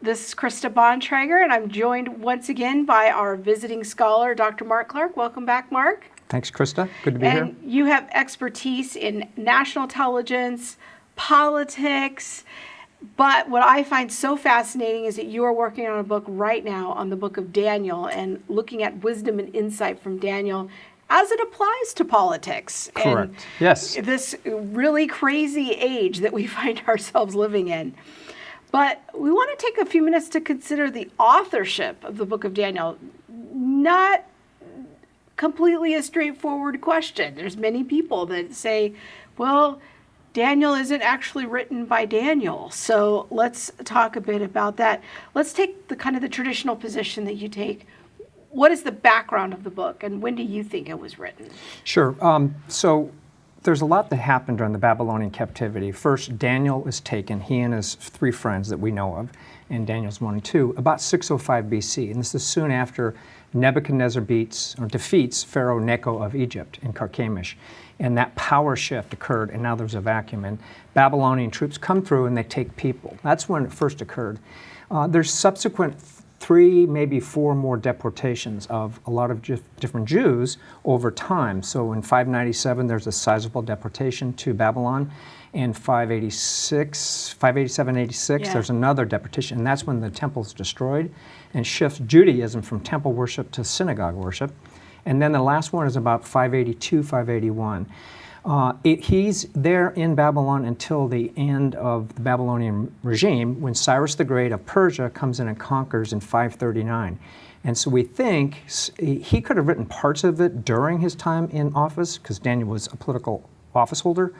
This is Krista Bontrager, and I'm joined once again by our visiting scholar, Dr. Mark Clark. Welcome back, Mark. Thanks, Krista. Good to be here. And you have expertise in national intelligence, politics, but what I find so fascinating is that you are working on a book right now on the book of Daniel and looking at wisdom and insight from Daniel as it applies to politics. Correct. And yes. This really crazy age that we find ourselves living in. But we want to take a few minutes to consider the authorship of the book of Daniel. Not completely a straightforward question. There's many people that say, well, Daniel isn't actually written by Daniel. So let's talk a bit about that. Let's take the kind of the traditional position that you take. What is the background of the book, and when do you think it was written? Sure. So there's a lot that happened during the Babylonian captivity. First, Daniel is taken, he and his three friends that we know of, in Daniel's 1 and 2, about 605 BC. And this is soon after Nebuchadnezzar defeats Pharaoh Necho of Egypt in Carchemish. And that power shift occurred, and now there's a vacuum. And Babylonian troops come through and they take people. That's when it first occurred. There's subsequent 3, maybe 4 more deportations of a lot of different Jews over time. So in 597, there's a sizable deportation to Babylon. In 587, 86, there's another deportation. And that's when the temple is destroyed and shifts Judaism from temple worship to synagogue worship. And then the last one is about 582, 581. He's there in Babylon until the end of the Babylonian regime, when Cyrus the Great of Persia comes in and conquers in 539. And so we think he could have written parts of it during his time in office, because Daniel was a political office holder,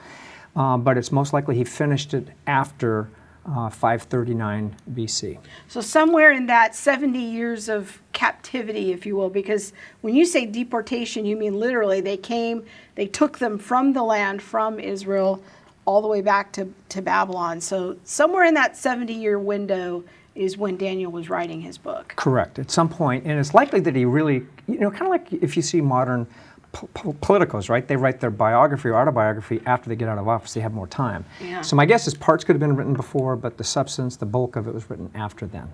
but it's most likely he finished it after 539 BC. So somewhere in that 70 years of captivity, if you will, because when you say deportation, you mean literally they came, they took them from the land, from Israel, all the way back to Babylon. So somewhere in that 70-year window is when Daniel was writing his book. Correct, at some point. And it's likely that he really, kind of like if you see modern politicos, right? They write their biography or autobiography after they get out of office. They have more time. Yeah. So my guess is parts could have been written before, but the substance, the bulk of it was written after then.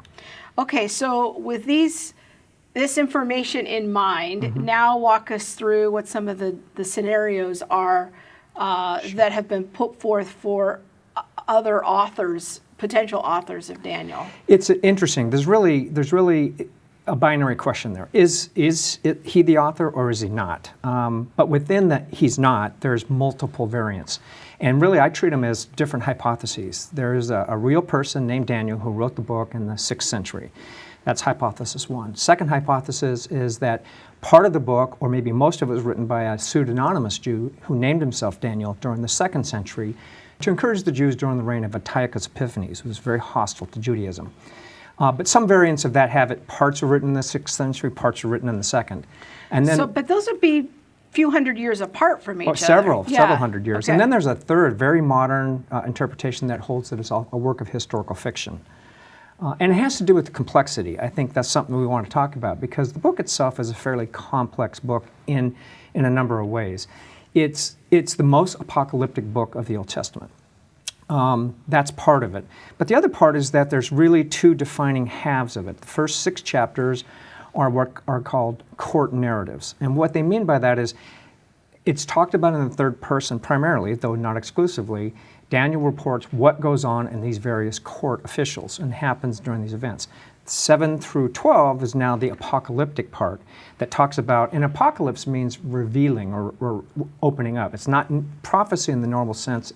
Okay, so with this information in mind, now walk us through what some of the scenarios are that have been put forth for other authors, potential authors of Daniel. It's interesting. There's really a binary question there. Is he the author or is he not? But within that he's not, there's multiple variants. And really I treat them as different hypotheses. There's a real person named Daniel who wrote the book in the 6th century. That's hypothesis 1. Second hypothesis is that part of the book, or maybe most of it, was written by a pseudonymous Jew who named himself Daniel during the 2nd century to encourage the Jews during the reign of Antiochus Epiphanes, who was very hostile to Judaism. But some variants of that have it. Parts are written in the 6th century, parts are written in the 2nd. And then, but those would be a few hundred years apart from each other. Several hundred years. Okay. And then there's a third, very modern interpretation that holds that it's a work of historical fiction. And it has to do with the complexity. I think that's something we want to talk about, because the book itself is a fairly complex book in a number of ways. It's the most apocalyptic book of the Old Testament. That's part of it. But the other part is that there's really 2 defining halves of it. The first 6 chapters are what are called court narratives. And what they mean by that is it's talked about in the 3rd person primarily, though not exclusively. Daniel reports what goes on in these various court officials and happens during these events. 7 through 12 is now the apocalyptic part that talks about, and apocalypse means revealing or opening up. It's not prophecy in the normal sense.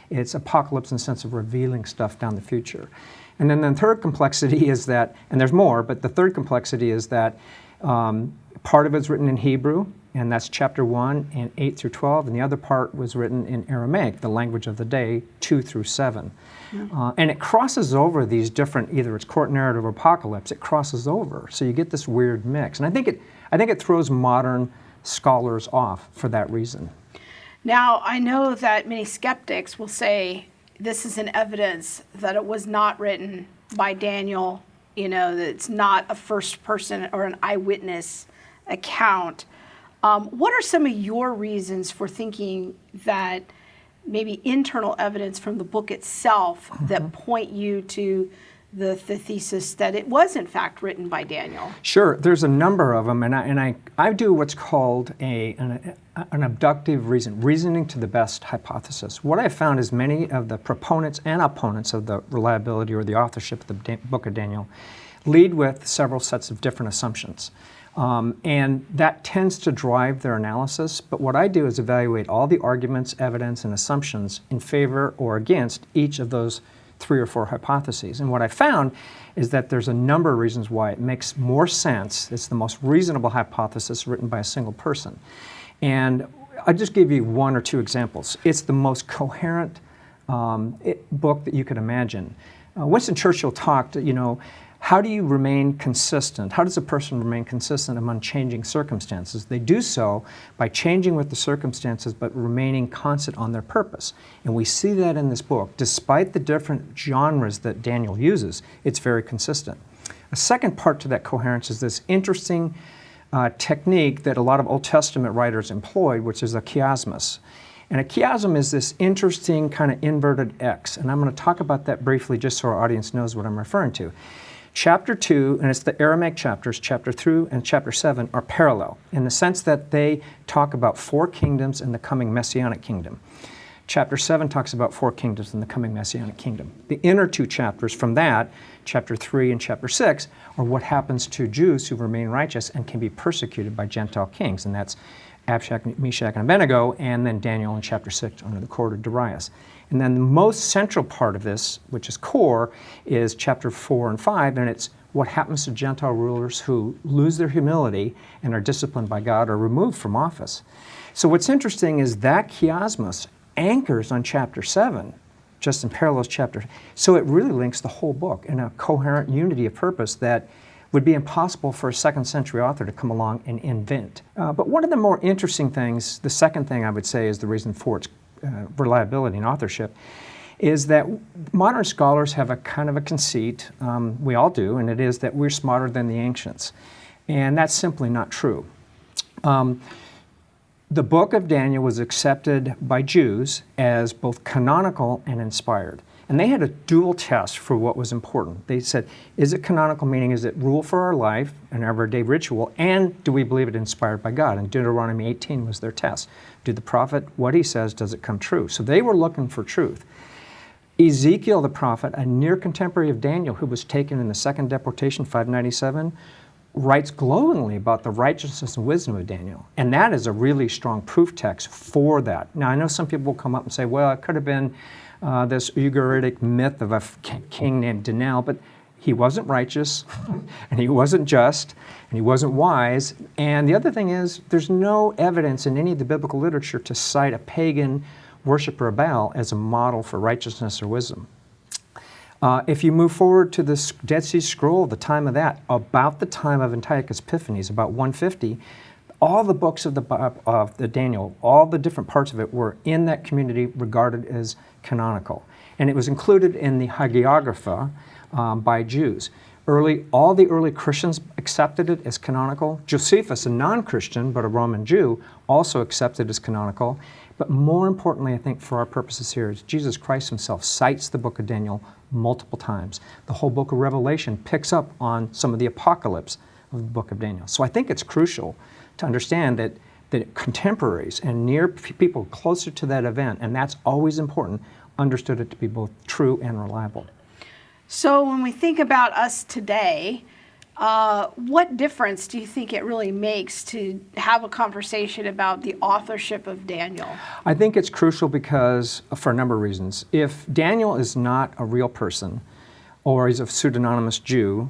It's apocalypse in the sense of revealing stuff down the future. And then the third complexity is that, and there's more, but the third complexity is that part of it's written in Hebrew, and that's chapter 1 and 8 through 12, and the other part was written in Aramaic, the language of the day, 2 through 7. And it crosses over these different, either it's court narrative or apocalypse, it crosses over. So you get this weird mix. And I think it throws modern scholars off for that reason. Now, I know that many skeptics will say this is an evidence that it was not written by Daniel, that it's not a first person or an eyewitness account. What are some of your reasons for thinking that maybe internal evidence from the book itself that point you to the thesis that it was in fact written by Daniel? Sure, there's a number of them, and I do what's called an abductive reasoning to the best hypothesis. What I found is many of the proponents and opponents of the reliability or the authorship of the book of Daniel lead with several sets of different assumptions. And that tends to drive their analysis, but what I do is evaluate all the arguments, evidence, and assumptions in favor or against each of those 3 or 4 hypotheses. And what I found is that there's a number of reasons why it makes more sense. It's the most reasonable hypothesis written by a single person. And I'll just give you 1 or 2 examples. It's the most coherent book that you could imagine. Winston Churchill talked, how do you remain consistent? How does a person remain consistent among changing circumstances? They do so by changing with the circumstances but remaining constant on their purpose. And we see that in this book. Despite the different genres that Daniel uses, it's very consistent. A second part to that coherence is this interesting technique that a lot of Old Testament writers employed, which is a chiasmus. And a chiasm is this interesting kind of inverted X. And I'm going to talk about that briefly just so our audience knows what I'm referring to. Chapter 2, and it's the Aramaic chapters, chapter 3 and chapter 7 are parallel in the sense that they talk about 4 kingdoms and the coming Messianic kingdom. Chapter 7 talks about 4 kingdoms and the coming Messianic kingdom. The inner 2 chapters from that, chapter 3 and chapter 6, are what happens to Jews who remain righteous and can be persecuted by Gentile kings, and that's Abshak, Meshach, and Abednego, and then Daniel in chapter 6 under the court of Darius. And then the most central part of this, which is core, is chapter 4 and 5, and it's what happens to Gentile rulers who lose their humility and are disciplined by God or removed from office. So what's interesting is that chiasmus anchors on chapter 7, just in parallels chapter. So it really links the whole book in a coherent unity of purpose that would be impossible for a 2nd century author to come along and invent. But one of the more interesting things, the second thing I would say is the reason for its reliability and authorship, is that modern scholars have a kind of a conceit, we all do, and it is that we're smarter than the ancients. And that's simply not true. The book of Daniel was accepted by Jews as both canonical and inspired. And they had a dual test for what was important. They said, is it canonical, meaning is it rule for our life, an everyday ritual, and do we believe it inspired by God? And Deuteronomy 18 was their test. Do the prophet, what he says, does it come true? So they were looking for truth. Ezekiel the prophet, a near contemporary of Daniel who was taken in the 2nd deportation, 597, writes glowingly about the righteousness and wisdom of Daniel. And that is a really strong proof text for that. Now, I know some people will come up and say, well, it could have been this Ugaritic myth of a king named Daniel, but he wasn't righteous, and he wasn't just, and he wasn't wise. And the other thing is, there's no evidence in any of the biblical literature to cite a pagan worshiper of Baal as a model for righteousness or wisdom. If you move forward to the Dead Sea Scroll, the time of that, about the time of Antiochus Epiphanes, about 150, all the books of the Daniel, all the different parts of it were in that community regarded as canonical. And it was included in the Hagiographa by Jews. All the early Christians accepted it as canonical. Josephus, a non-Christian but a Roman Jew, also accepted it as canonical. But more importantly, I think for our purposes here, is Jesus Christ himself cites the book of Daniel multiple times. The whole book of Revelation picks up on some of the apocalypse of the book of Daniel. So I think it's crucial to understand that contemporaries and near people closer to that event, and that's always important, understood it to be both true and reliable. So when we think about us today, what difference do you think it really makes to have a conversation about the authorship of Daniel? I think it's crucial because, for a number of reasons. If Daniel is not a real person, or he's a pseudonymous Jew,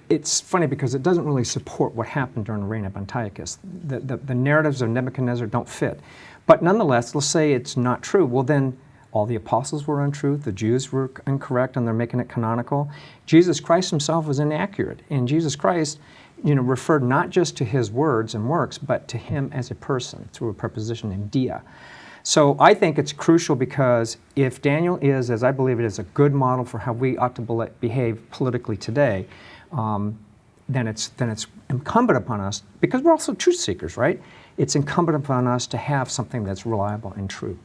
it's funny because it doesn't really support what happened during the reign of Antiochus. The narratives of Nebuchadnezzar don't fit. But nonetheless, let's say it's not true. Well, then all the apostles were untrue, the Jews were incorrect, and they're making it canonical. Jesus Christ himself was inaccurate. And Jesus Christ, referred not just to his words and works, but to him as a person through a preposition named dia. So I think it's crucial because if Daniel is, as I believe it is, a good model for how we ought to behave politically today, then it's incumbent upon us, because we're also truth seekers, right? It's incumbent upon us to have something that's reliable and true.